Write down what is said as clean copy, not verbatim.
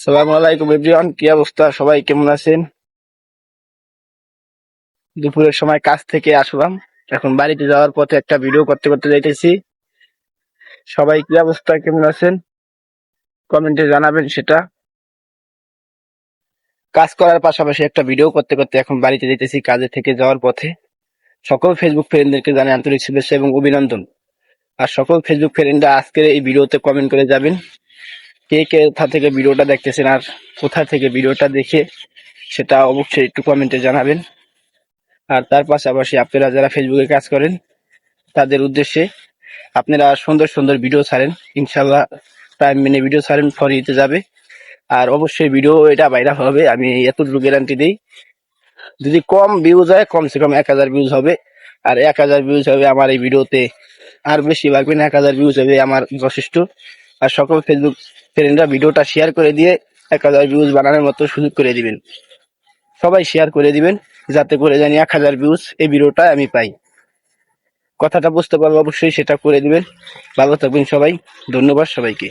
সালাম আলাইকুম এভরিওয়ান, কি অবস্থা? সবাই কেমন আছেন? দুপুরের সময় কাজ থেকে আসলাম, এখন বাড়িতে যাওয়ার পথে একটা ভিডিও করতে করতে যাইতেছি। সবাই কি অবস্থা, কেমন আছেন? কমেন্টে জানাবেন সেটা। কাজ করার পাশাপাশি একটা ভিডিও করতে করতে এখন বাড়িতে যাইতেছি কাজে থেকে যাওয়ার পথে। সকল ফেসবুক ফ্রেন্ডদেরকে জানাই আন্তরিক শুভেচ্ছা এবং অভিনন্দন। আর সকল ফেসবুক ফ্রেন্ডরা আজকের এই ভিডিওতে কমেন্ট করে যাবেন কে কে কোথা থেকে ভিডিওটা দেখতেছেন আর কোথা থেকে ভিডিওটা দেখে সেটা অবশ্যই একটু কমেন্টে জানাবেন। আর তার পাশাপাশি আপনারা যারা ফেসবুকে কাজ করেন তাদের উদ্দেশ্যে আপনারা সুন্দর সুন্দর ভিডিও ছাড়েন, ইনশাল্লাহ টাইম মেনে ভিডিও ছাড়েন, ফরিতে যাবে। আর অবশ্যই ভিডিও এটা ভাইরাল হবে, আমি এতটুকু গ্যারান্টি দিই। যদি কম ভিউজ হয়, কমসে কম 1000 ভিউজ হবে। আর 1000 ভিউজ হবে আমার এই ভিডিওতে, আর বেশি লাগবে না, 1000 ভিউজ হবে আমার যথেষ্ট। আর সকল ফেসবুক ফ্রেন্ডরা ভিডিওটা শেয়ার করে দিয়ে 1000 ভিউজ বানানোর মতো সুযোগ করে দিবেন। সবাই শেয়ার করে দিবেন যাতে করে জানি 1000 ভিউজ এই ভিডিওটা আমি পাই। কথাটা বুঝতে পারবো, অবশ্যই সেটা করে দিবেন। ভালো থাকবেন সবাই, ধন্যবাদ সবাইকে।